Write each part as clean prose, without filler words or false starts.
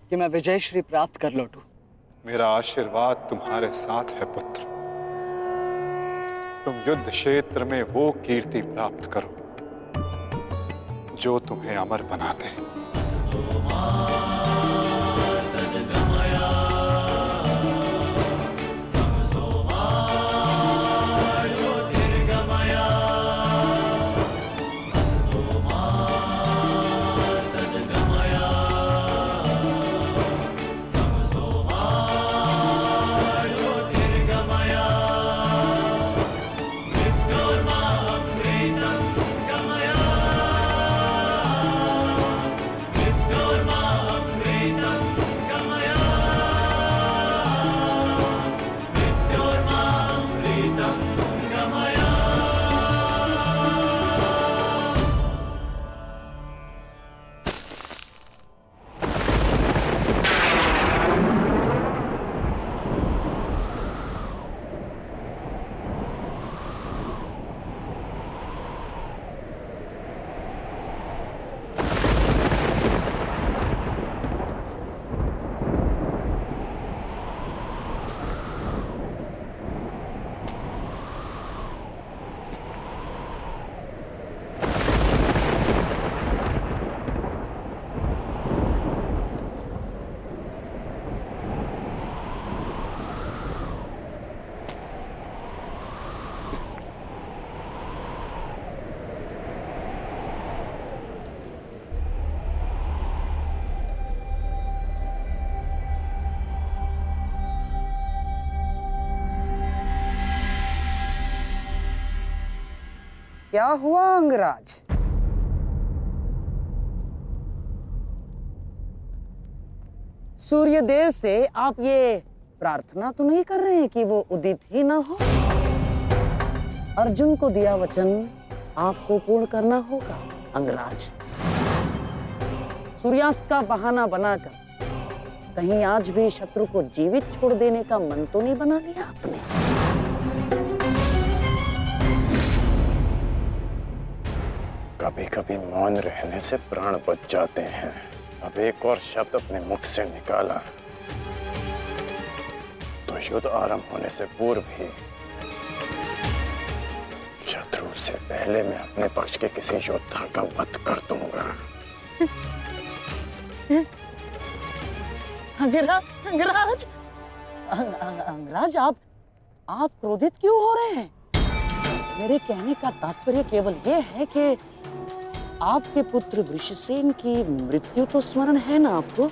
कि मैं विजयश्री प्राप्त कर लौटूं। मेरा आशीर्वाद तुम्हारे साथ है पुत्र। तुम युद्ध क्षेत्र में वो कीर्ति प्राप्त करो जो तुम्हें अमर बना दे। क्या हुआ अंगराज? सूर्यदेव से आप ये प्रार्थना तो नहीं कर रहे हैं कि वो उदित ही ना हो? अर्जुन को दिया वचन आपको पूर्ण करना होगा अंगराज। सूर्यास्त का बहाना बनाकर कहीं आज भी शत्रु को जीवित छोड़ देने का मन तो नहीं बना लिया आपने? कभी कभी मौन रहने से प्राण बच जाते हैं। अब एक और शब्द अपने मुख से निकाला तो युद्ध आरंभ होने से पूर्व ही शत्रु से पहले मैं अपने पक्ष के किसी योद्धा का वध कर दूंगा। अंगराज, अंगराज आप क्रोधित क्यों हो रहे हैं? मेरे कहने का तात्पर्य केवल ये है कि आपके पुत्र वृषसेन की मृत्यु तो स्मरण है ना आपको?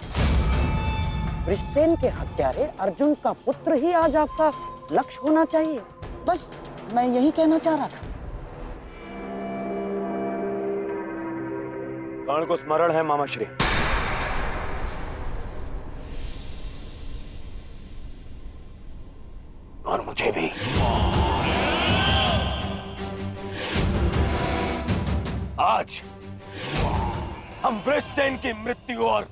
वृषसेन के हत्यारे अर्जुन का पुत्र ही आज आपका लक्ष्य होना चाहिए। बस मैं यही कहना चाह रहा था। कर्ण को स्मरण है मामा श्री। और मुझे भी। आज हम वृषसेन की मृत्यु और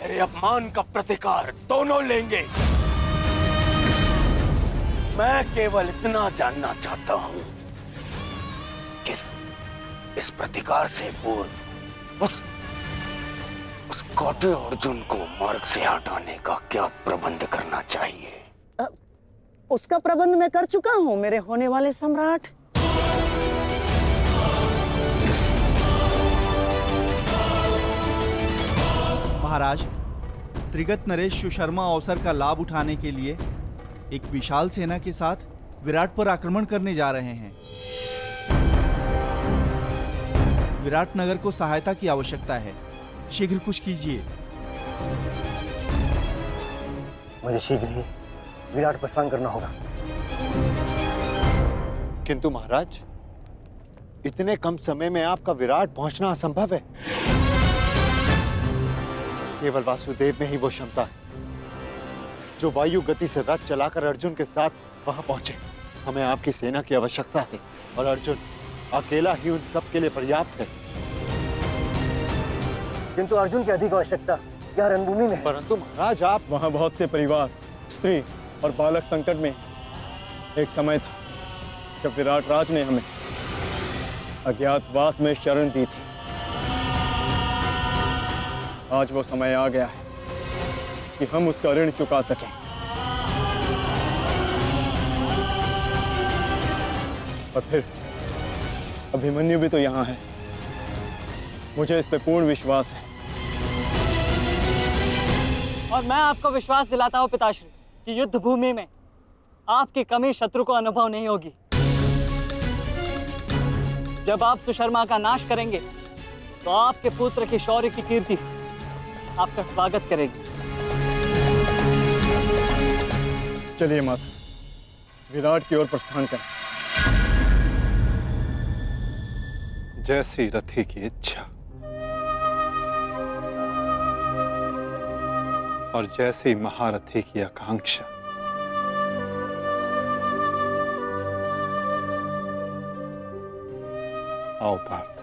मेरे अपमान का प्रतिकार दोनों लेंगे। मैं केवल इतना जानना चाहता हूं कि इस प्रतिकार से पूर्व उस कौटे अर्जुन को मार्ग से हटाने का क्या प्रबंध करना चाहिए? उसका प्रबंध मैं कर चुका हूं मेरे होने वाले सम्राट। महाराज, त्रिगत नरेश सुशर्मा अवसर का लाभ उठाने के लिए एक विशाल सेना के साथ विराट पर आक्रमण करने जा रहे हैं। विराट नगर को सहायता की आवश्यकता है। शीघ्र कुछ कीजिए। मुझे शीघ्र ही विराट प्रस्थान करना होगा। किंतु महाराज, इतने कम समय में आपका विराट पहुंचना असंभव है। केवल वासुदेव में ही वो क्षमता है जो वायु गति से रथ चलाकर अर्जुन के साथ वहां पहुंचे। हमें आपकी सेना की आवश्यकता है और अर्जुन अकेला ही उन सब के लिए पर्याप्त है। किंतु अर्जुन की अधिक आवश्यकता यहाँ रणभूमि में है। परंतु महाराज, आप वहां बहुत से परिवार, स्त्री और बालक संकट में। एक समय था जब विराट राज ने हमें अज्ञातवास में शरण दी थी। आज वो समय आ गया है कि हम उसका ऋण चुका सकें। और फिर अभिमन्यु भी तो यहाँ है। मुझे इस पे पूर्ण विश्वास है। और मैं आपको विश्वास दिलाता हूँ पिताश्री कि युद्ध भूमि में आपकी कमी शत्रु को अनुभव नहीं होगी। जब आप सुशर्मा का नाश करेंगे तो आपके पुत्र की शौर्य की कीर्ति आपका स्वागत करेगी। चलिए माता, विराट की ओर प्रस्थान करें। जैसी रथी की इच्छा और जैसी महारथी की आकांक्षा। आओ पार्थ।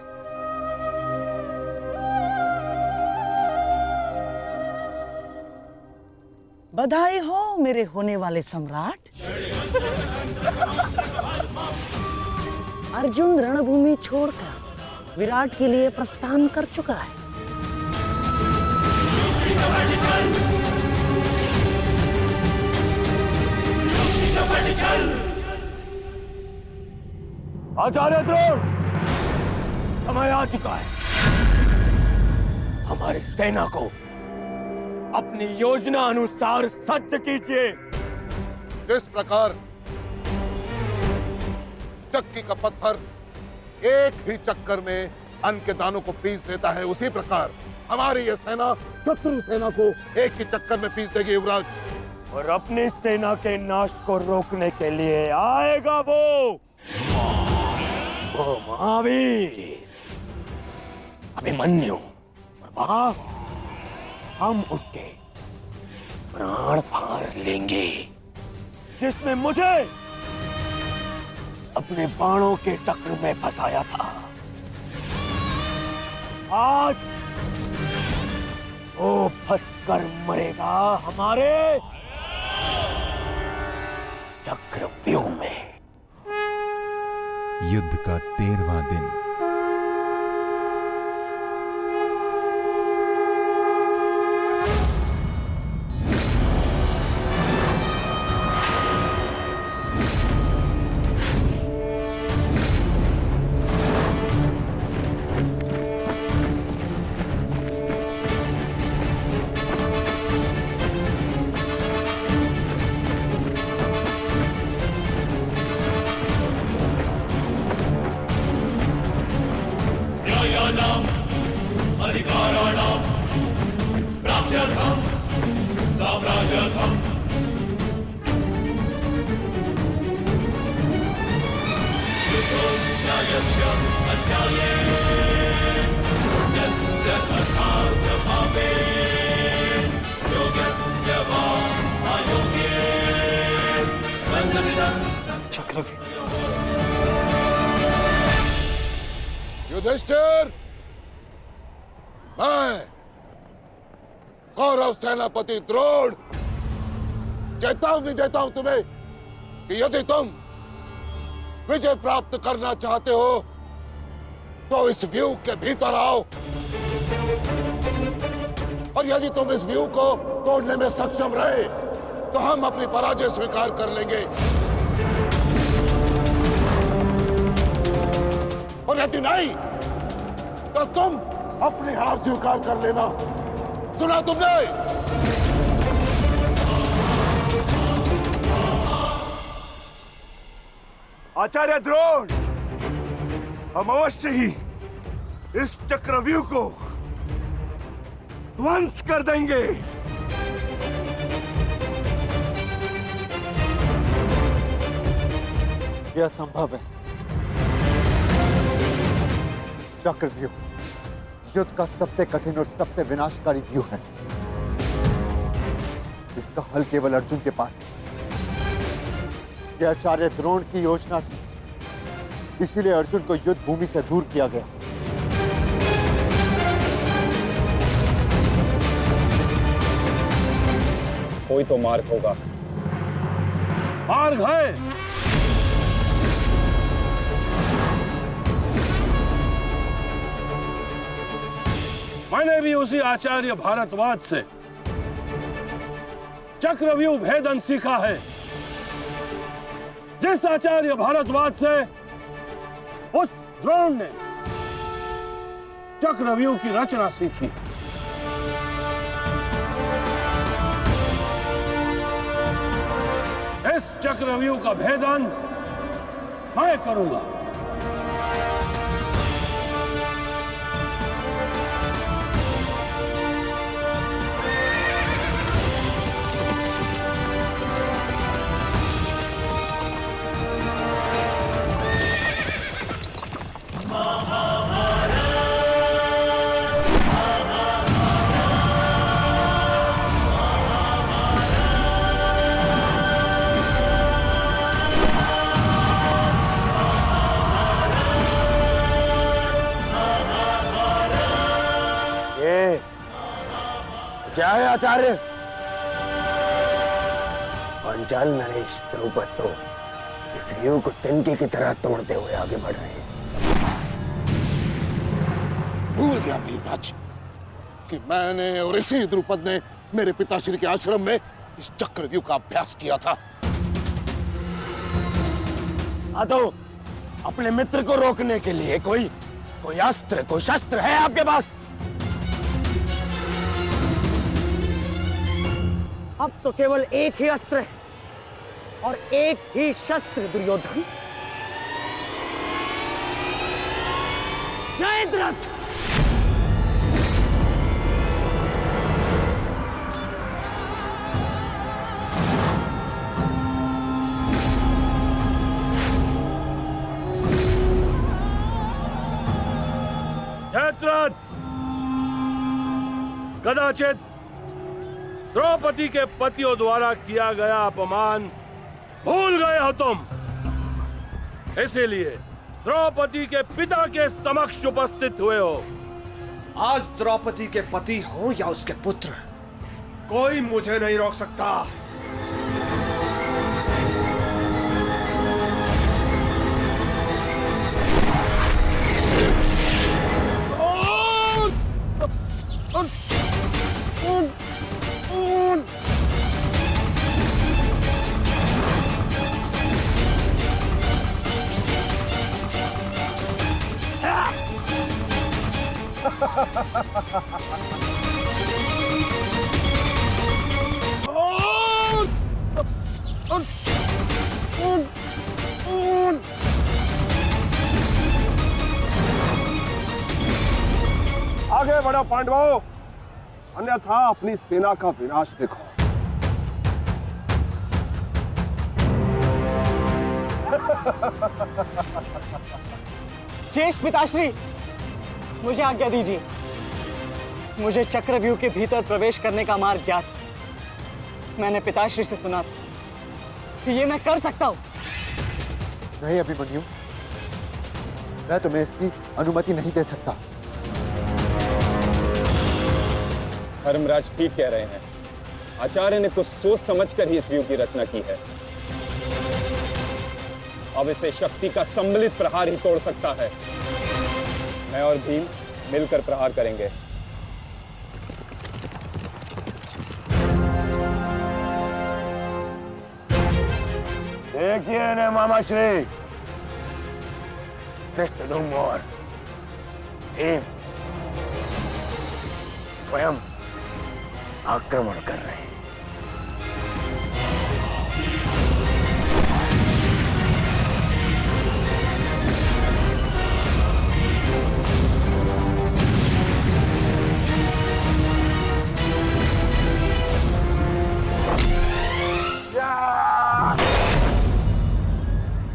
बधाई हो मेरे होने वाले सम्राट। अर्जुन रणभूमि छोड़कर विराट के लिए प्रस्थान कर चुका है। आचार्य द्रोण, समय आ चुका है। हमारी सेना को अपनी योजना अनुसार सज्ज कीजिए। जिस प्रकार चक्की का पत्थर एक ही चक्कर में अन्न के दानों को पीस देता है, उसी प्रकार हमारी यह सेना शत्रु सेना को एक ही चक्कर में पीस देगी युवराज। और अपनी सेना के नाश को रोकने के लिए आएगा वो महावीर अभिमन्यु। और वहां हम उसके प्राण फाड़ लेंगे, जिसने मुझे अपने बाणों के चक्र में फंसाया था। आज वो फंसकर मरेगा हमारे चक्रव्यूह में। युद्ध का 13वां दिन। युधिष्ठिर, मैं कौरव सेनापति द्रोण चेतावनी देता हूं तुम्हें कि यदि तुम विजय प्राप्त करना चाहते हो तो इस व्यूह के भीतर आओ, और यदि तुम इस व्यूह को तोड़ने में सक्षम रहे तो हम अपनी पराजय स्वीकार कर लेंगे, और यदि नहीं तो तुम अपनी हार स्वीकार कर लेना। सुना तुमने? आचार्य द्रोण, हम अवश्य ही इस चक्रव्यूह को ध्वंस कर देंगे। यह संभव है। चक्रव्यूह युद्ध का सबसे कठिन और सबसे विनाशकारी व्यूह है। इसका हल केवल अर्जुन के पास है। यह आचार्य द्रोण की योजना थी, इसीलिए अर्जुन को युद्ध भूमि से दूर किया गया। कोई तो मार्ग होगा। मार्ग है। मैंने भी उसी आचार्य भारद्वाज से चक्रव्यूह भेदन सीखा है, जिस आचार्य भारद्वाज से उस द्रोण ने चक्रव्यूह की रचना सीखी। इस चक्रव्यूह का भेदन मैं करूंगा। क्या है आचार्य? पांचाल नरेश द्रुपद तो इस व्यूह को तिनके की तरह तोड़ते हुए आगे बढ़ रहे हैं। भूल गया भीमराज कि मैंने और इसी द्रुपद ने मेरे पिताश्री के आश्रम में इस चक्रव्यूह का अभ्यास किया था। तो अपने मित्र को रोकने के लिए कोई अस्त्र, कोई शस्त्र है आपके पास? अब तो केवल एक ही अस्त्र है और एक ही शस्त्र दुर्योधन। जयद्रथ! जयद्रथ, कदाचित द्रौपदी के पतियों द्वारा किया गया अपमान भूल गए हो तुम। इसीलिए द्रौपदी के पिता के समक्ष उपस्थित हुए हो। आज द्रौपदी के पति हो या उसके पुत्र, कोई मुझे नहीं रोक सकता। आगे बढ़ो पांडवों, अन्यथा अपनी सेना का विनाश देखो। शेष पिताश्री, मुझे आज्ञा दीजिए। मुझे चक्रव्यूह के भीतर प्रवेश करने का मार्ग ज्ञात। मैंने पिताश्री से सुना था कि ये मैं कर सकता हूं। नहीं अभिमन्यु, मैं तुम्हें इसकी अनुमति नहीं दे सकता। धर्मराज ठीक कह रहे हैं। आचार्य ने कुछ सोच समझकर ही इस व्यूह की रचना की है। अब इसे शक्ति का सम्मिलित प्रहार ही तोड़ सकता है। मैं और भीम मिलकर प्रहार करेंगे। देखिए ने मामा श्री, धृष्टद्युम्न और भीम स्वयं आक्रमण कर रहे हैं।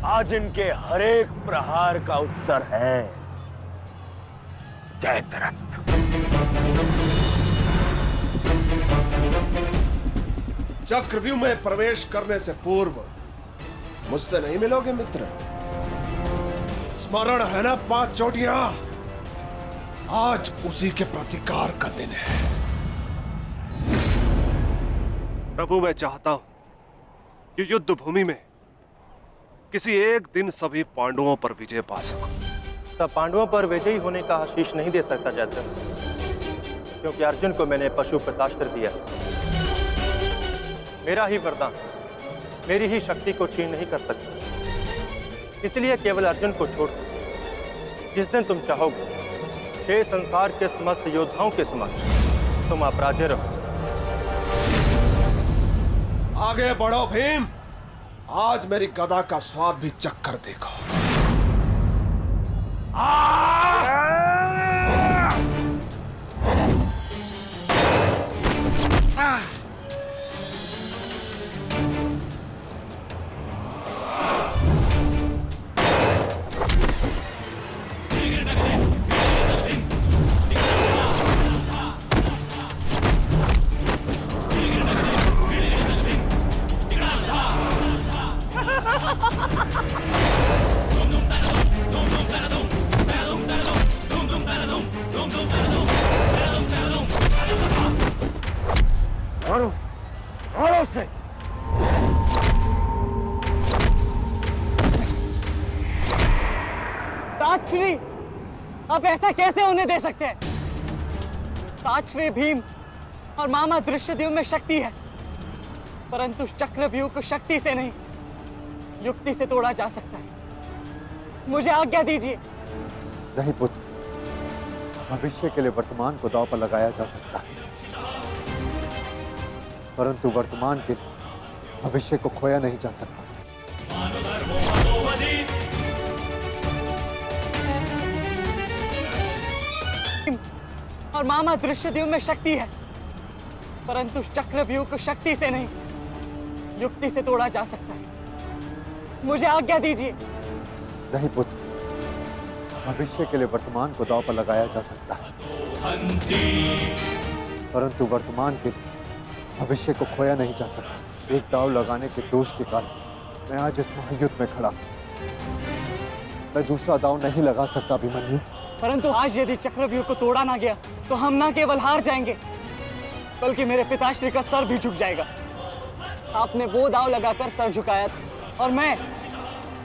आज इनके हर एक प्रहार का उत्तर है जयद्रथ। चक्रव्यूह में प्रवेश करने से पूर्व मुझसे नहीं मिलोगे मित्र? स्मरण है ना 5 चोटियां? आज उसी के प्रतिकार का दिन है। प्रभु, मैं चाहता हूं कि युद्ध भूमि में किसी एक दिन सभी पांडवों पर विजय पा सकूं। सब पांडवों पर विजयी होने का आशीष नहीं दे सकता जयद्रथ। क्योंकि अर्जुन को मैंने पशुपतास्त्र दिया। मेरा ही वरदान मेरी ही शक्ति को छीन नहीं कर सकता। इसलिए केवल अर्जुन को छोड़ जिस दिन तुम चाहोगे शेष संसार के समस्त योद्धाओं के समक्ष तुम अपराजे रहो। आगे बढ़ो भीम, आज मेरी गदा का स्वाद भी चक्कर देखो। मारो मारो उसे। ताजश्री, आप ऐसा कैसे होने दे सकते हैं? ताजश्री भीम और मामा दृश्यद्युम्न में शक्ति है, परंतु चक्रव्यूह को शक्ति से नहीं युक्ति से तोड़ा जा सकता है। मुझे आज्ञा दीजिए। नहीं पुत्र, भविष्य के लिए वर्तमान को दांव पर लगाया जा सकता है, परंतु वर्तमान के भविष्य को खोया नहीं जा सकता। और मामा दृश्यद्युम्न में शक्ति है, परंतु चक्रव्यूह को शक्ति से नहीं युक्ति से तोड़ा जा सकता है। मुझे आज्ञा दीजिए। नहीं पुत्र, भविष्य के लिए वर्तमान को दांव पर लगाया जा सकता है, परंतु वर्तमान के भविष्य को खोया नहीं जा सकता। एक दांव लगाने के दोष के कारण मैं आज इस महायुद्ध में खड़ा हूं। मैं दूसरा दांव नहीं लगा सकता अभिमन्यु। परंतु आज यदि चक्रव्यूह को तोड़ा ना गया तो हम ना केवल हार जाएंगे, बल्कि मेरे पिताश्री का सर भी झुक जाएगा। आपने वो दांव लगाकर सर झुकाया था और मैं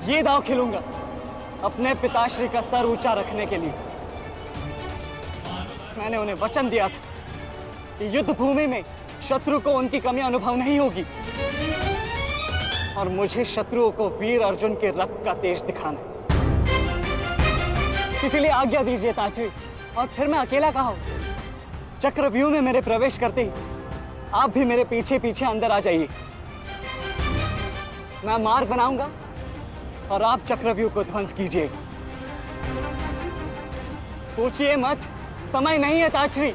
ये दांव खेलूंगा अपने पिताश्री का सर ऊंचा रखने के लिए। मैंने उन्हें वचन दिया था कि युद्ध भूमि में शत्रु को उनकी कमी अनुभव नहीं होगी, और मुझे शत्रुओं को वीर अर्जुन के रक्त का तेज दिखाना। इसीलिए आज्ञा दीजिए ताजश्री, और फिर मैं अकेला कहाँ हूं? चक्रव्यूह में मेरे प्रवेश करते ही आप भी मेरे पीछे पीछे अंदर आ जाइए। मैं मार्ग बनाऊंगा और आप चक्रव्यूह को ध्वंस कीजिएगा। सोचिए मत, समय नहीं है ताजश्री।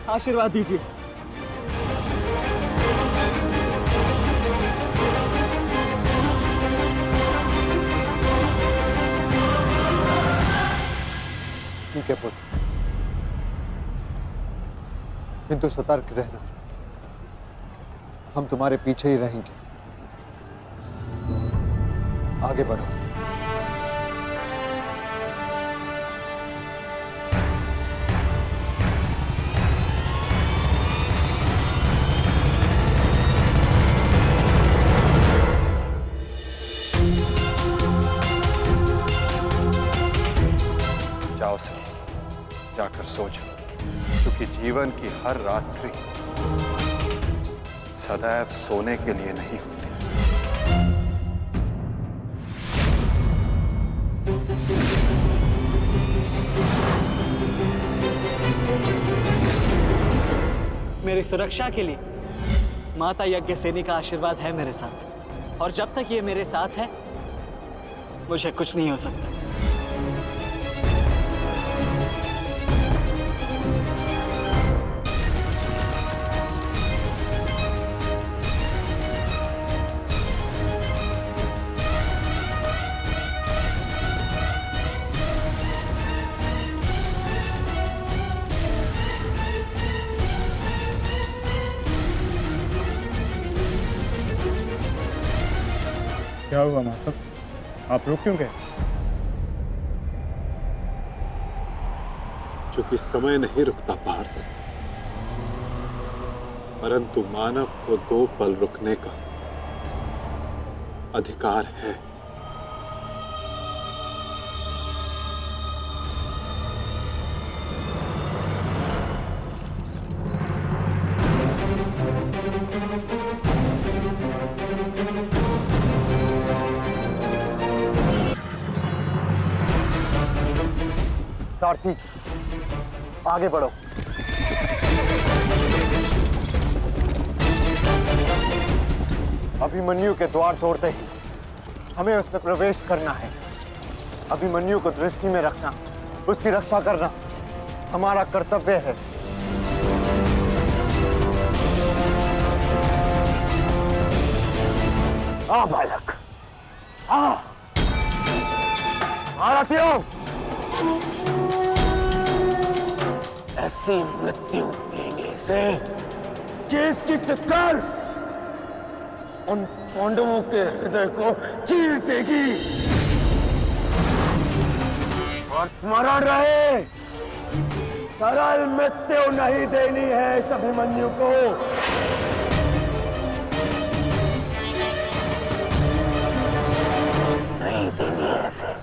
आशीर्वाद दीजिए। ठीक है पुत्र, किंतु सतर्क रहना। हम तुम्हारे पीछे ही रहेंगे। आगे बढ़ो। जाओ सर, जाकर सो जाओ, क्योंकि जीवन की हर रात्रि सदैव सोने के लिए नहीं होती। मेरी सुरक्षा के लिए माता यज्ञसेनी का आशीर्वाद है मेरे साथ, और जब तक ये मेरे साथ है मुझे कुछ नहीं हो सकता। क्या हुआ माधव, आप रुक क्यों गए? चूंकि समय नहीं रुकता पार्थ, परंतु मानव को 2 पल रुकने का अधिकार है। सारथी, आगे बढ़ो। अभिमन्यु के द्वार तोड़ते ही हमें उसमें प्रवेश करना है। अभिमन्यु को दृष्टि में रखना, उसकी रक्षा करना हमारा कर्तव्य है। आ बालक, आ महारथियों, ऐसी मृत्यु देने से कि इसकी चित्कार उन पांडवों के हृदय को चीर देगी। और स्मरण रहे, सरल मृत्यु नहीं देनी है इस अभिमन्यु को। नहीं देनी है ऐसे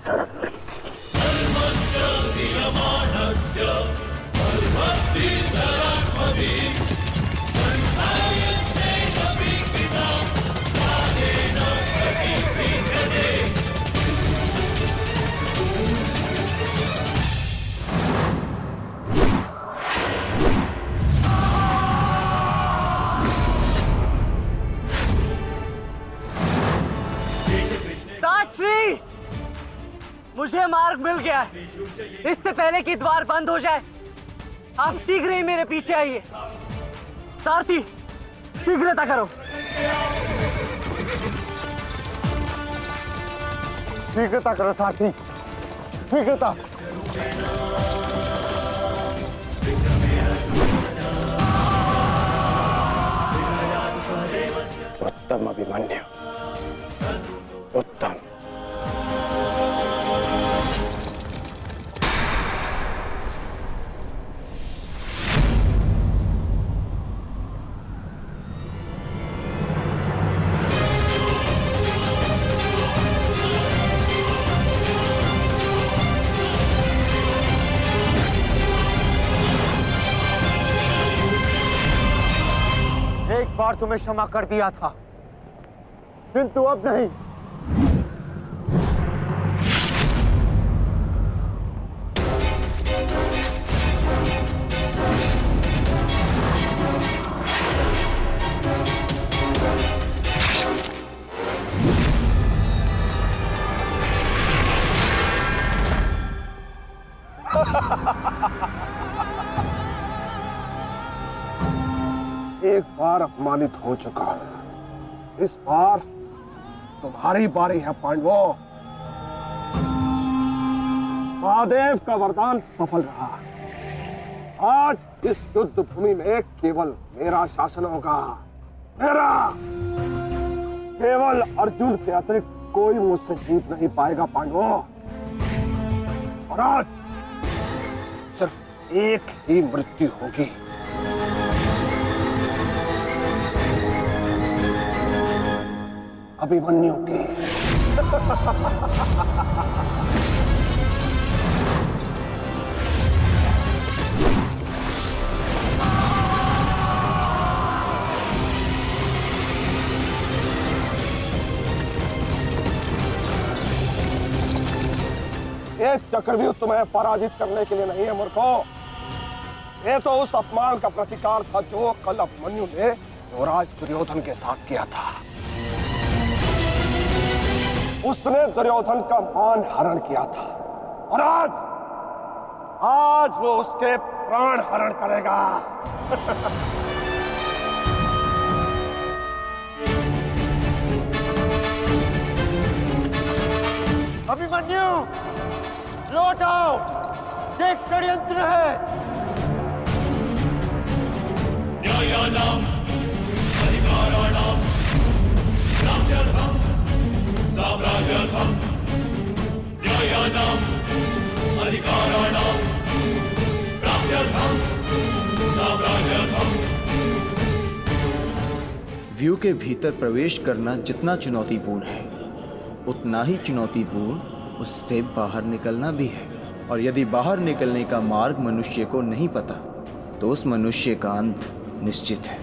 सरल मृत्यु। साक्षी, मुझे मार्ग मिल गया है। इससे पहले कि द्वार बंद हो जाए, आप शीघ्र ही मेरे पीछे आइए। सारथी, शीघ्रता करो। शीघ्रता करो सारथी, शीघ्रता। उत्तम अभिमन्यु, उत्तम। एक बार तुम्हें क्षमा कर दिया था, किंतु अब नहीं। एक बार अपमानित हो चुका हूं, इस बार तुम्हारी बारी है पांडवों। महादेव का वरदान सफल रहा। आज इस युद्ध भूमि में केवल मेरा शासन होगा, मेरा। केवल अर्जुन के अतिरिक्त कोई मुझसे जीत नहीं पाएगा पांडवों। और आज सिर्फ एक ही मृत्यु होगी। अभिमन्यु की। ये चक्रव्यूह तुम्हें पराजित करने के लिए नहीं है मूर्खों। ये तो उस अपमान का प्रतिकार था जो कल अभिमन्यु ने युवराज दुर्योधन के साथ किया था। उसने दुर्योधन का मान हरण किया था और आज वो उसके प्राण हरण करेगा। अभिमन्यु, लौट आओ, ये षड्यंत्र है। न्यायानाम अधिकाराणाम साम्यर्थम साम्राज्यर्थम न्यायानाम अधिकाराणाम प्राप्त्यर्थम साम्राज्यर्थम। व्यू के भीतर प्रवेश करना जितना चुनौतीपूर्ण है, उतना ही चुनौतीपूर्ण उससे बाहर निकलना भी है। और यदि बाहर निकलने का मार्ग मनुष्य को नहीं पता, तो उस मनुष्य का अंत निश्चित है।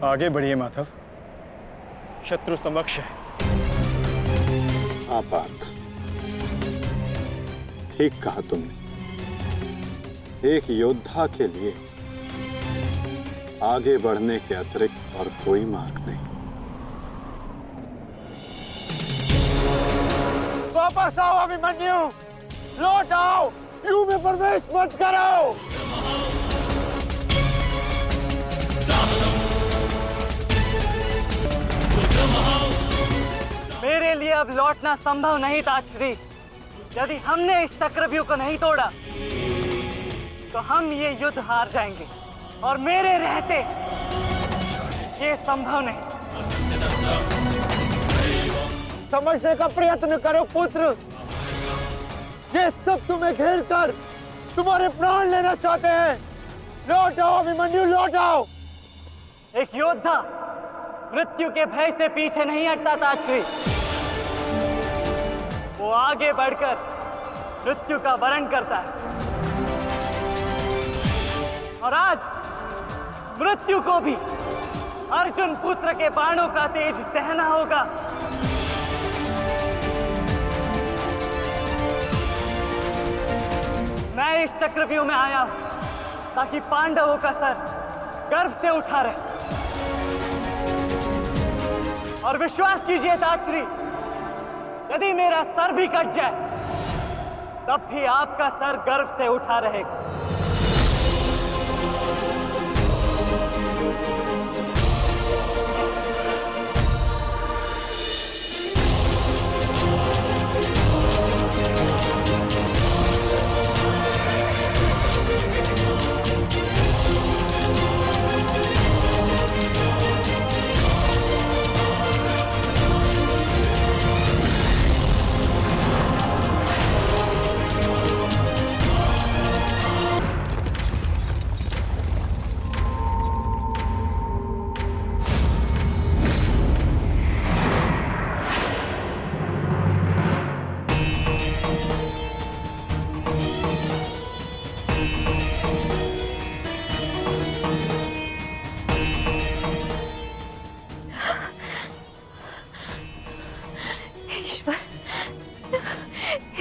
आगे बढ़िए माधव, शत्रु समक्ष है। आपात, ठीक कहा तुमने। एक योद्धा के लिए आगे बढ़ने के अतिरिक्त और कोई मार्ग नहीं। वापस आओ अभिमन्यु, लौट आओ, व्यू में प्रवेश मत करो। मेरे लिए अब लौटना संभव नहीं ताजश्री। यदि हमने इस चक्रव्यूह को नहीं तोड़ा तो हम ये युद्ध हार जाएंगे, और मेरे रहते ये संभव नहीं। समझने का प्रयत्न करो पुत्र, ये सब तुम्हें घेर कर तुम्हारे प्राण लेना चाहते हैं। लौट आओ अभिमन्यु, लौट आओ। एक योद्धा मृत्यु के भय से पीछे नहीं हटता ताजश्री, वो आगे बढ़कर मृत्यु का वरण करता है। और आज मृत्यु को भी अर्जुन पुत्र के बाणों का तेज सहना होगा। मैं इस चक्रव्यूह में आया हूं ताकि पांडवों का सर गर्व से उठा रहे। और विश्वास कीजिए ताजश्री, यदि मेरा सर भी कट जाए तब भी आपका सर गर्व से उठा रहेगा।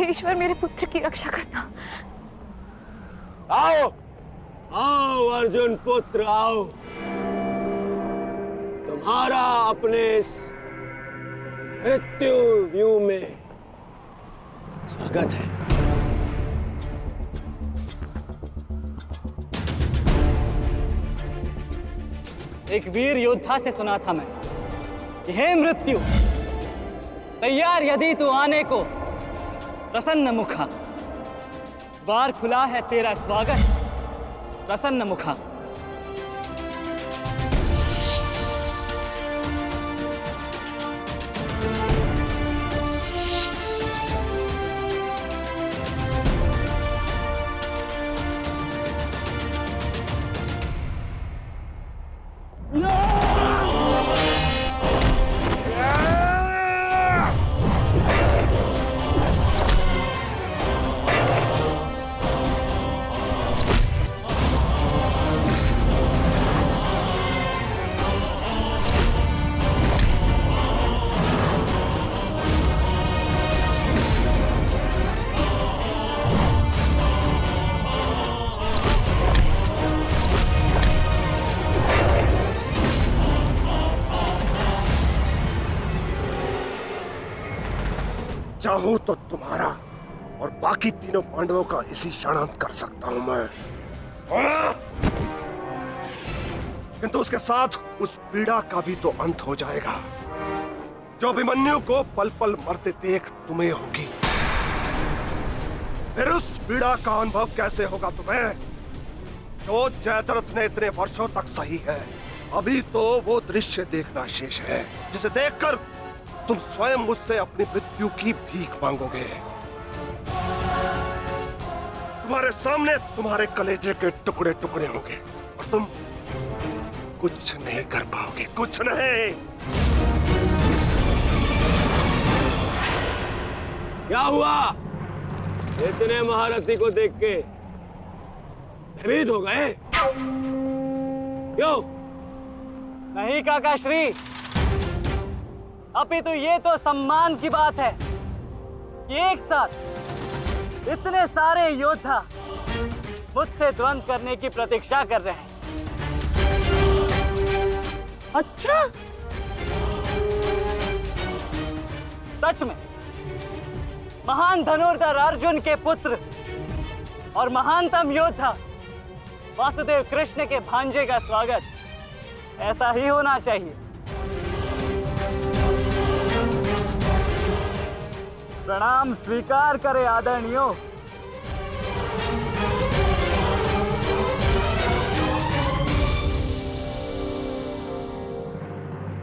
ईश्वर, मेरे पुत्र की रक्षा करना। आओ आओ अर्जुन पुत्र, आओ। तुम्हारा अपने इस मृत्यु व्यू में स्वागत है। एक वीर योद्धा से सुना था मैं, हे मृत्यु, तैयार यदि तू आने को प्रसन्न मुखा, द्वार खुला है तेरा स्वागत प्रसन्न मुखा। चाहूं तो तुम्हारा और बाकी तीनों पांडवों का इसी क्षण अंत कर सकता हूं मैं, किंतु उसके साथ उस पीड़ा का भी तो अंत हो जाएगा जो अभिमन्यु को पल पल मरते देख तुम्हें होगी। फिर उस पीड़ा का अनुभव कैसे होगा तुम्हें जो जयद्रथ ने इतने वर्षों तक सही है। अभी तो वो दृश्य देखना शेष है जिसे देखकर तुम स्वयं मुझसे अपनी मृत्यु की भीख मांगोगे। तुम्हारे सामने तुम्हारे कलेजे के टुकड़े टुकड़े होंगे और तुम कुछ नहीं कर पाओगे, कुछ नहीं। क्या हुआ? इतने महारथी को देख के भयभीत हो गए? क्यों? नहीं काका श्री, अपितु ये तो सम्मान की बात है कि एक साथ इतने सारे योद्धा मुझसे द्वंद्व करने की प्रतीक्षा कर रहे हैं। अच्छा, सच में महान धनुर्धर अर्जुन के पुत्र और महानतम योद्धा वासुदेव कृष्ण के भांजे का स्वागत ऐसा ही होना चाहिए। प्रणाम स्वीकार करे आदरणीयों।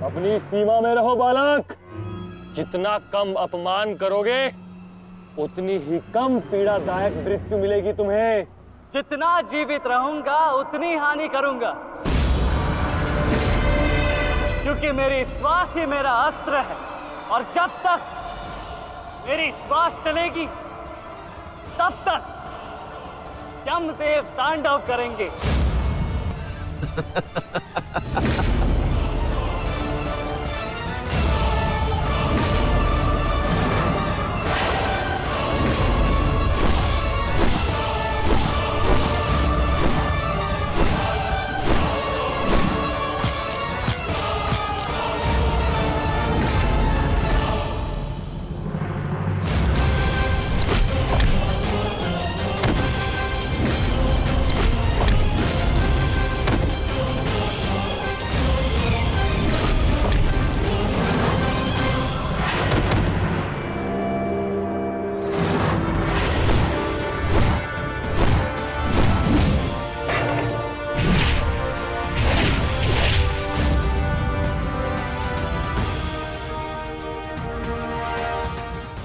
अपनी सीमा में रहो बालक। जितना कम अपमान करोगे उतनी ही कम पीड़ादायक मृत्यु मिलेगी तुम्हें। जितना जीवित रहूंगा उतनी हानि करूंगा, क्योंकि मेरी श्वास ही मेरा अस्त्र है और जब तक मेरी श्वास चलेगी तब तक यमदेव तांडव करेंगे।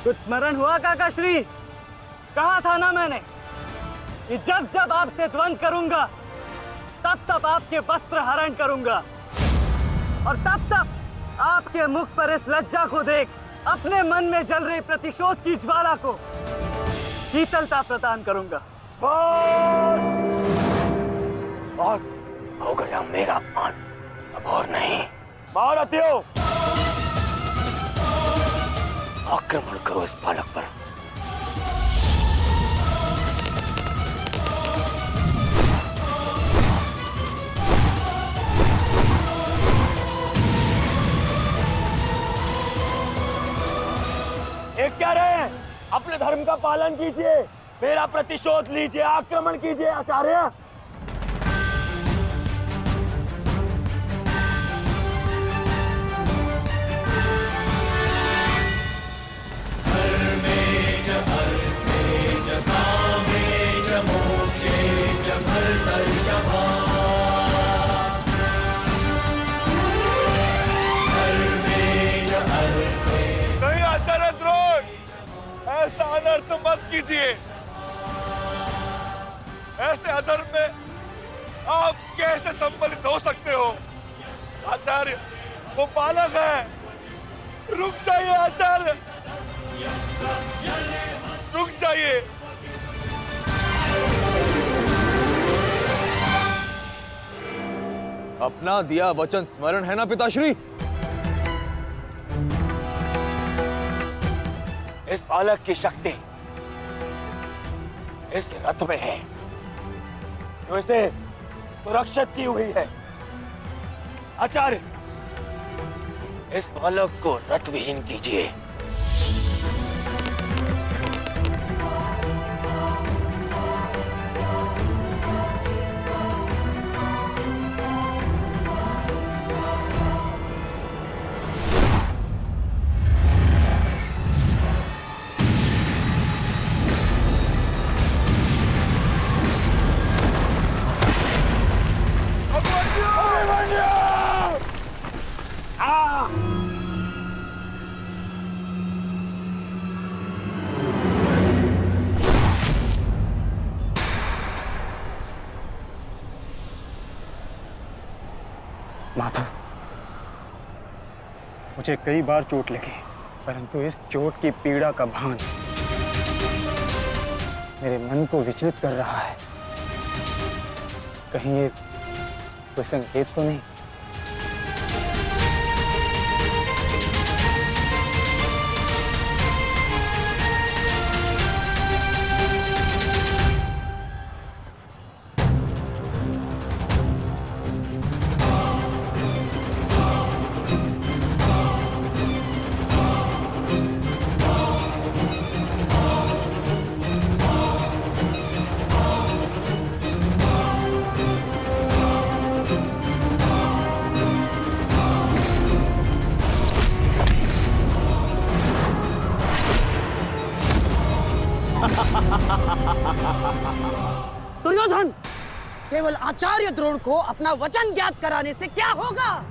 कुछ स्मरण हुआ काका श्री? कहा था ना मैंने कि जब जब आपसे द्वंद्व करूंगा तब तब आपके वस्त्र हरण करूंगा और तब तब आपके मुख पर इस लज्जा को देख अपने मन में जल रही प्रतिशोध की ज्वाला को शीतलता प्रदान करूंगा। और हो गया मेरा अपमान, अब और नहीं। महारथियों, आक्रमण करो इस बालक पर। एक क्या रहे हैं? अपने धर्म का पालन कीजिए, मेरा प्रतिशोध लीजिए, आक्रमण कीजिए आचार्य। नहीं आचार्य द्रोण, ऐसा अनर्थ मत कीजिए। ऐसे अधर्म में आप कैसे सम्मिलित हो सकते हो? आचार्य, वो बालक है। रुक जाइए आचार्य, रुक जाइए। अपना दिया वचन स्मरण है ना पिताश्री? इस बालक की शक्ति इस रथ में है जो इसे सुरक्षित की हुई है। आचार्य, इस बालक को रथ विहीन कीजिए। मुझे कई बार चोट लगी, परंतु इस चोट की पीड़ा का भान मेरे मन को विचलित कर रहा है। कहीं ये कोई संकेत तो नहीं? दुर्योधन, केवल आचार्य द्रोण को अपना वचन ज्ञात कराने से क्या होगा?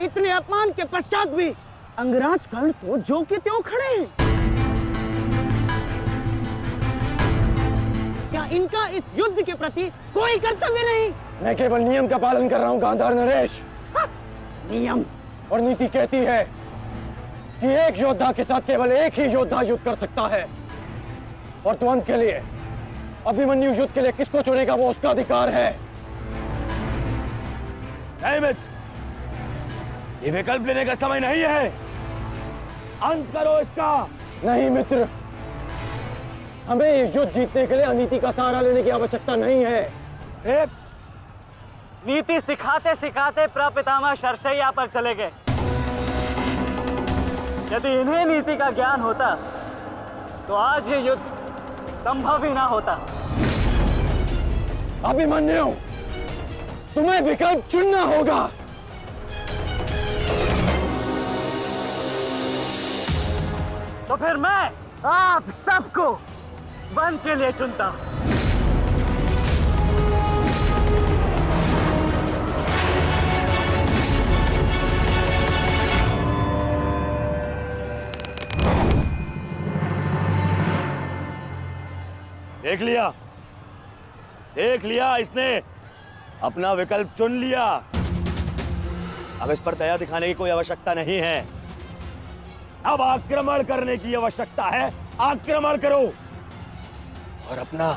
इतने अपमान के पश्चात भी अंगराज कर्ण तो जो के त्यों खड़े हैं। क्या इनका इस युद्ध के प्रति कोई कर्तव्य नहीं? मैं केवल नियम का पालन कर रहा हूं गांधार नरेश। नियम और नीति कहती है कि एक योद्धा के साथ केवल एक ही योद्धा युद्ध कर सकता है, और तुरंत के लिए अभिमन्यु युद्ध के लिए किसको चुनेगा वो उसका अधिकार है। नहीं मित्र, ये विकल्प लेने का समय नहीं है, अंत करो इसका। नहीं मित्र, हमें इस युद्ध जीतने के लिए अनीति का सहारा लेने की आवश्यकता नहीं है। नीति सिखाते सिखाते प्रपितामह शरशैया पर चले गए। यदि इन्हें नीति का ज्ञान होता तो आज ये युद्ध संभव ही ना होता। अभिमन्यु, तुम्हें विकल्प चुनना होगा। तो फिर मैं आप सबको वन के लिए चुनता हूं। देख लिया, इसने अपना विकल्प चुन लिया। अब इस पर दया दिखाने की कोई आवश्यकता नहीं है। अब आक्रमण करने की आवश्यकता है। आक्रमण करो और अपना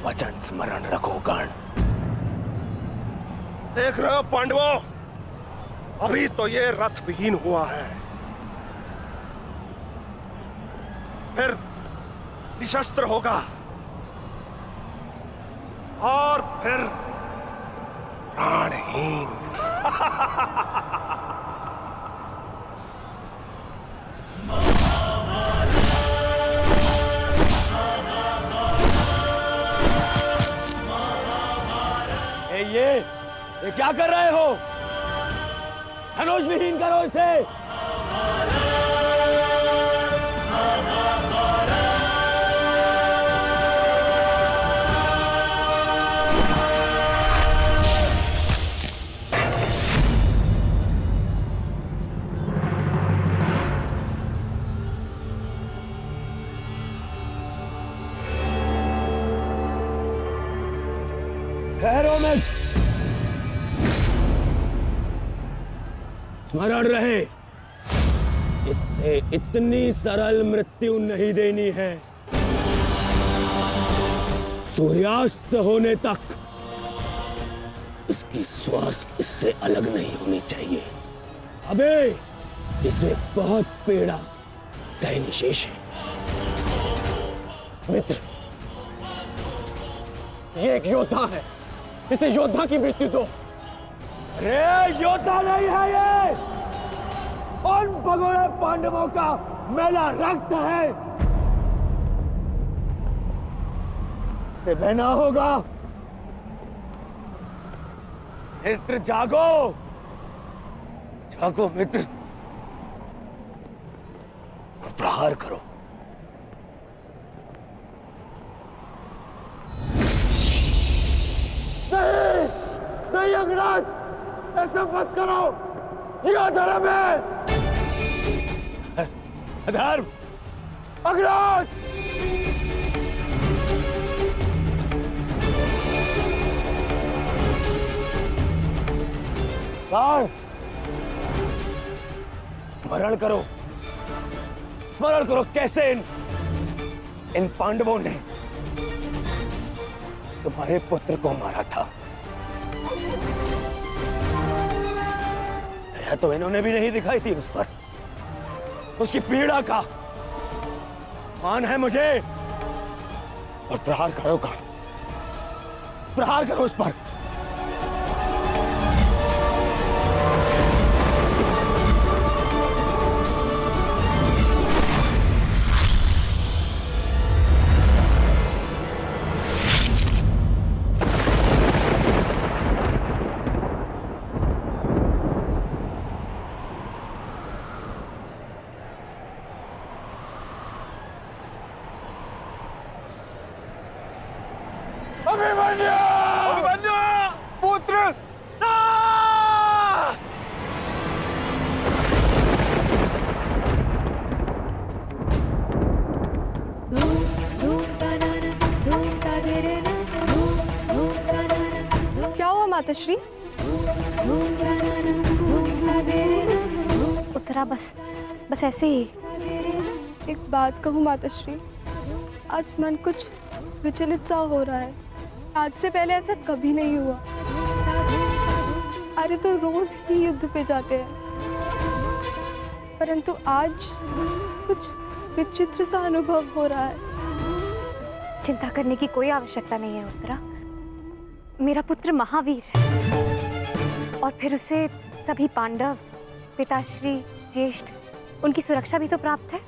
वचन स्मरण रखो कर्ण। देख रहे हो पांडवों, अभी तो ये रथ विहीन हुआ है, फिर निशस्त्र होगा और फिर प्राणहीन। ये क्या कर रहे हो? धनुष विहीन करो इसे। ठहरो में, स्मरण रहे, इसे इतनी सरल मृत्यु नहीं देनी है। सूर्यास्त होने तक इसकी श्वास इससे अलग नहीं होनी चाहिए। अबे इसमें बहुत पीड़ा सहनी शेष है। मित्र, ये एक योद्धा है, इसे योद्धा की मृत्यु दो। अरे योद्धा नहीं है ये, उन भगोड़े पांडवों का मैला रक्त है। इसे बहना होगा। मित्र जागो, जागो मित्र, और प्रहार करो। नहीं, नहीं अंगराज, ऐसा मत करो, ये अधर्म है। अधर्म? अंगराज! कौन? स्मरण करो, स्मरण करो कैसे इन पांडवों ने तुम्हारे पुत्र को मारा था। दया तो इन्होंने भी नहीं दिखाई थी उस पर। उसकी पीड़ा का मान है मुझे, और प्रहार करो प्रहार करो उस पर। अभिमन्यु पुत्र क्या हुआ माताश्री? उत्तरा बस ऐसे ही। एक बात कहूँ माताश्री, आज मन कुछ विचलित सा हो रहा है। आज से पहले ऐसा कभी नहीं हुआ। अरे तो रोज ही युद्ध पे जाते हैं, परंतु आज कुछ विचित्र सा अनुभव हो रहा है। चिंता करने की कोई आवश्यकता नहीं है उत्तरा। मेरा पुत्र महावीर है, और फिर उसे सभी पांडव, पिताश्री, ज्येष्ठ, उनकी सुरक्षा भी तो प्राप्त है।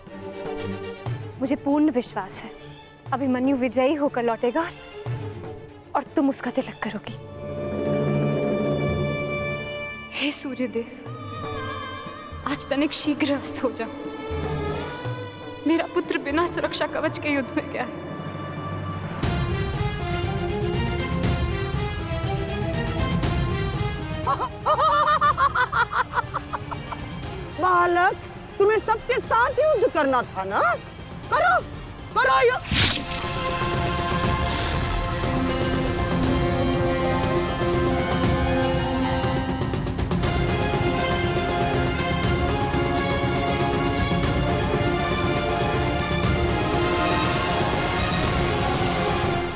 मुझे पूर्ण विश्वास है अभिमन्यु विजयी होकर लौटेगा और तुम उसका तिलक करोगी। हे सूर्यदेव, आज तनिक शीघ्र अस्त हो जाओ। मेरा पुत्र बिना सुरक्षा कवच के युद्ध में गया है। बालक, तुम्हें सबके साथ युद्ध करना था ना? करो करो युद्ध।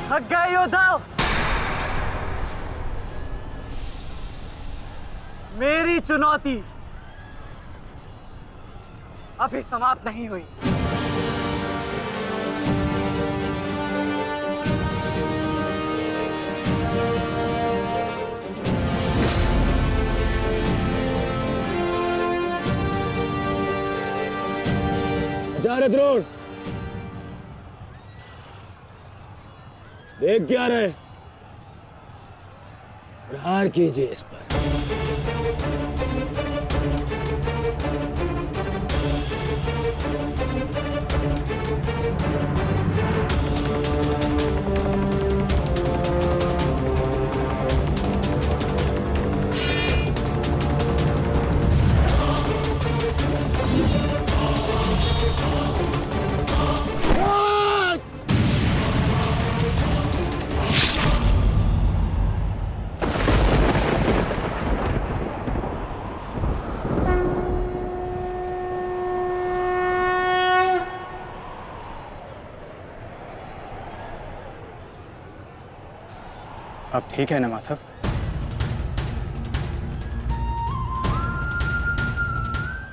थक गए योद्धाओ, मेरी चुनौती अभी समाप्त नहीं हुई। आचार्य द्रोण, देख क्या रहे? प्रहार कीजिए इस पर। अब ठीक है ना माधव?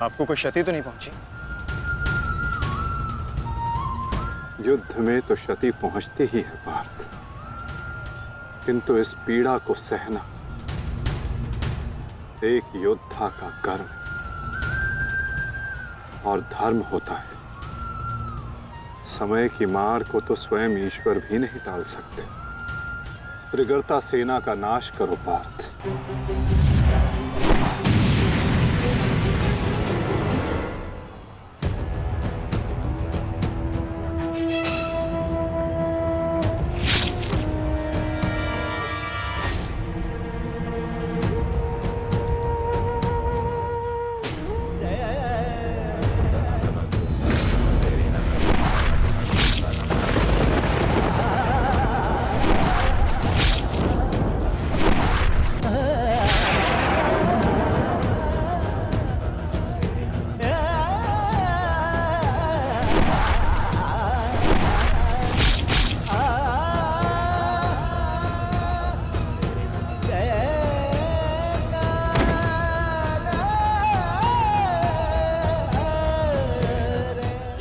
आपको कोई क्षति तो नहीं पहुंची? युद्ध में तो क्षति पहुंचती ही है पार्थ, किंतु इस पीड़ा को सहना एक योद्धा का कर्म और धर्म होता है। समय की मार को तो स्वयं ईश्वर भी नहीं टाल सकते। त्रिगर्ता सेना का नाश करो पार्थ।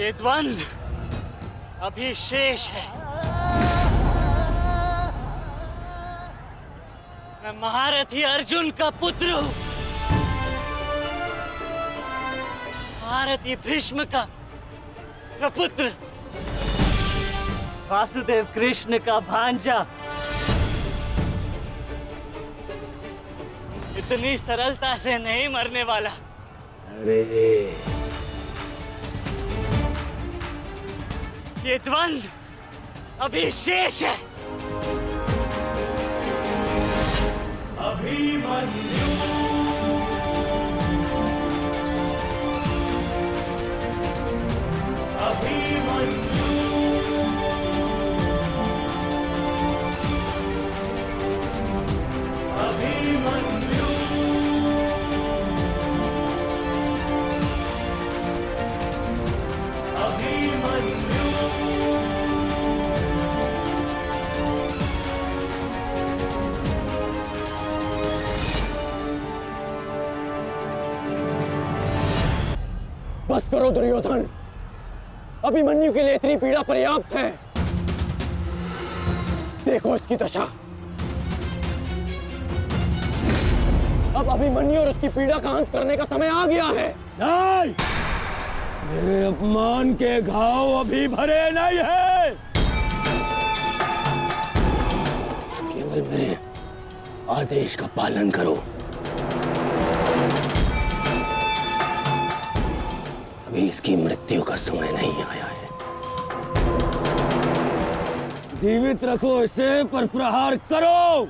ये द्वंद्व अभी शेष है। मैं महारथी अर्जुन का पुत्र हूं, महारथी भीष्म का प्रपुत्र, वासुदेव कृष्ण का भांजा। इतनी सरलता से नहीं मरने वाला। अरे ये द्वंद्व अभी शेष है। अभिमन्यु अभिमन्यु अभिमन्यु अभिमन्यु बस करो दुर्योधन, अभिमन्यु के लिए इतनी पीड़ा पर्याप्त है। देखो इसकी दशा। अब अभिमन्यु और उसकी पीड़ा का अंत करने का समय आ गया है। नहीं, मेरे अपमान के घाव अभी भरे नहीं है। केवल मेरे आदेश का पालन करो। अभी इसकी मृत्यु का समय नहीं आया है। जीवित रखो इसे, पर प्रहार करो।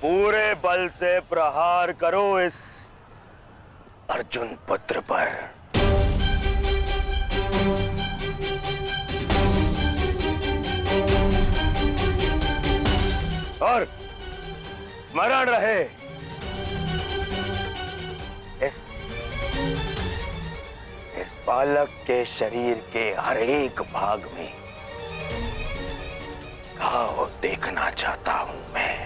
पूरे बल से प्रहार करो इस अर्जुन पुत्र पर। और स्मरण रहे, इस बालक के शरीर के हर एक भाग में घाव देखना चाहता हूं मैं।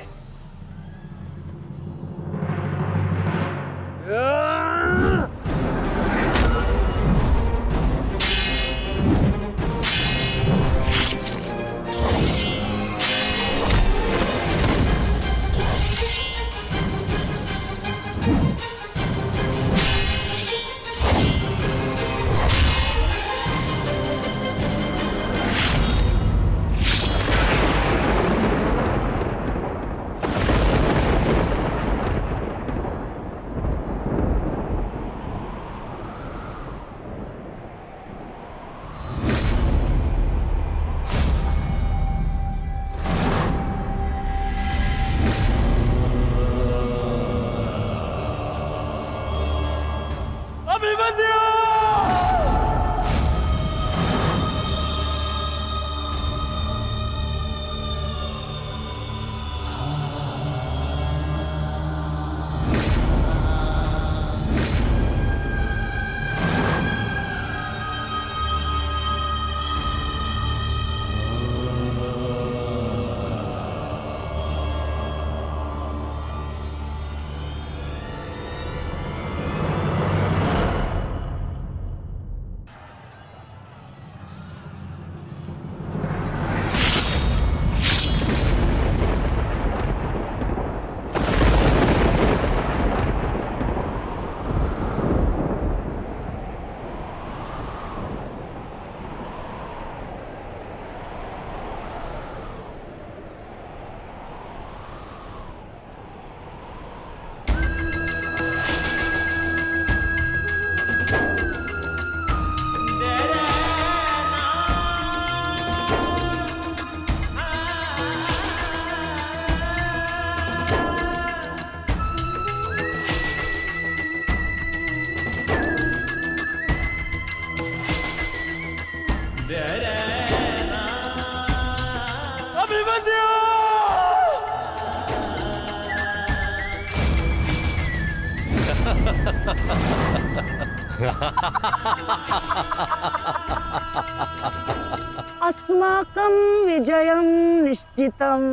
अस्माकं विजयं निश्चितम्।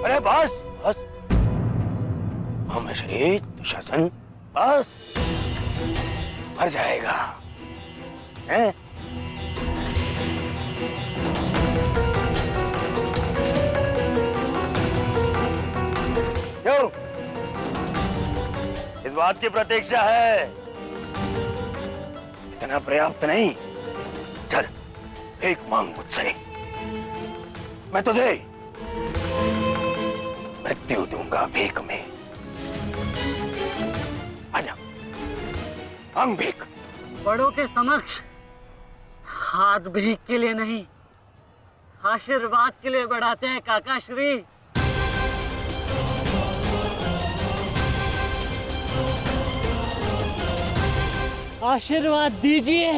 अरे बस बस, महामश्री दुशासन बस, मर जाएगा हैं? क्यों? इस बात की प्रतीक्षा है? इतना पर्याप्त नहीं? चल एक मांग मुझसे, मैं तुझे मृत्यु दूंगा भीख में। आजा, मांग भीख। बड़ों के समक्ष हाथ भीख के लिए नहीं, आशीर्वाद के लिए बढ़ाते हैं काका श्री। आशीर्वाद दीजिए।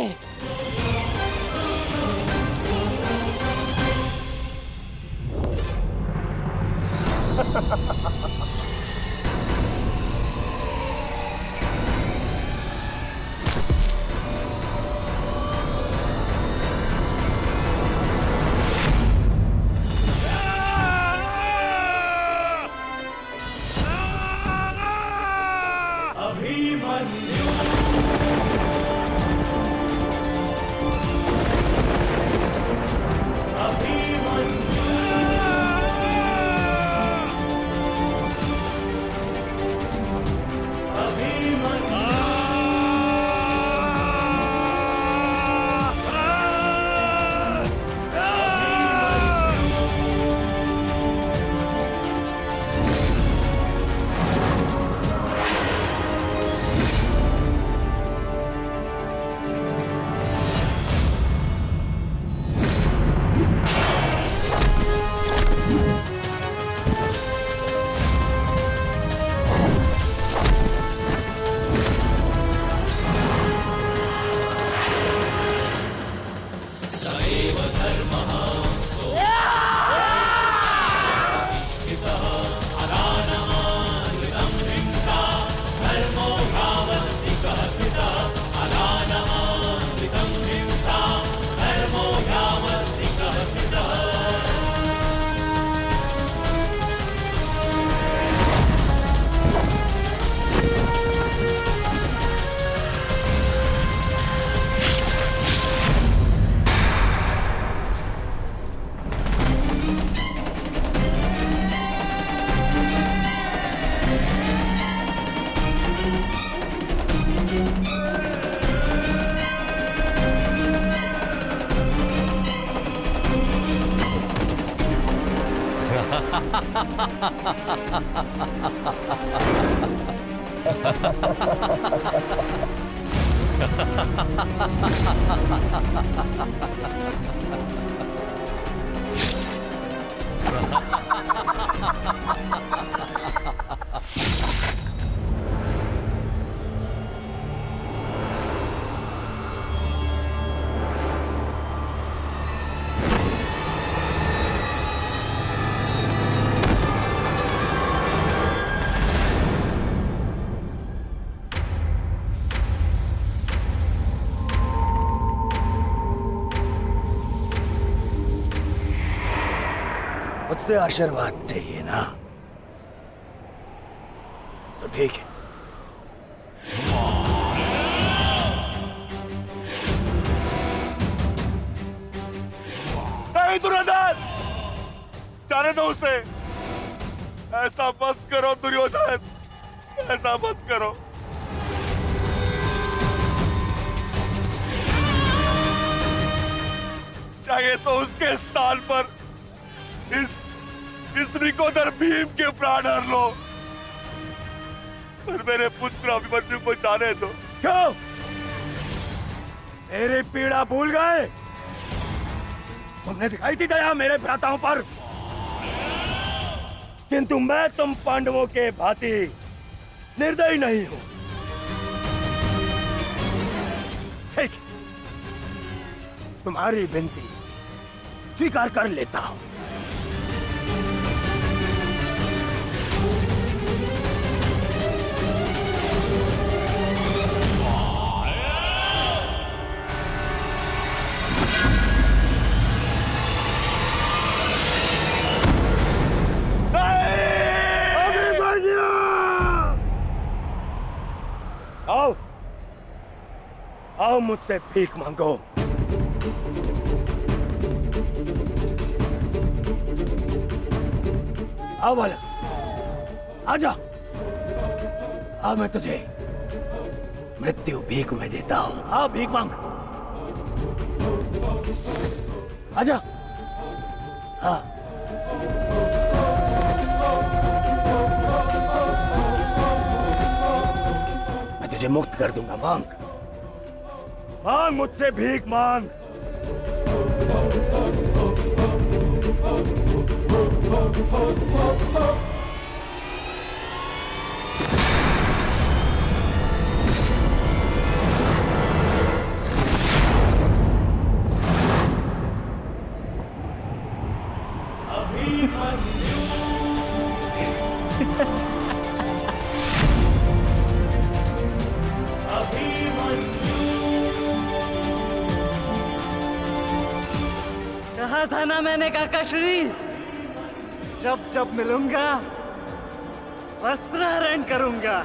मुझसे आशीर्वाद चाहिए ना, तो ठीक है। नहीं दुर्योधन, जाने दो उसे। ऐसा मत करो दुर्योधन, ऐसा मत करो। चाहिए तो उसके स्थान पर इस रिकोदर भीम के प्राण हर लो, पर मेरे पुत्र अभिमन्यु को जाने दो। क्यों? मेरी पीड़ा भूल गए? तुमने दिखाई थी दया मेरे भ्राताओं पर, किंतु मैं तुम पांडवों के भांति निर्दयी नहीं हूं। ठीक, तुम्हारी विनती स्वीकार कर लेता हूं। आओ, आओ मुझसे भीख मांगो। आओ बालक, आजा। आ मैं तुझे मृत्यु भीख में देता हूं। आओ भीख मांग, आजा। हाँ, मैं तुझे मुक्त कर दूंगा। मांग, मांग मुझसे भीख मांग। कहा था ना मैंने काकाश्री, जब जब मिलूंगा वस्त्रहरण करूंगा।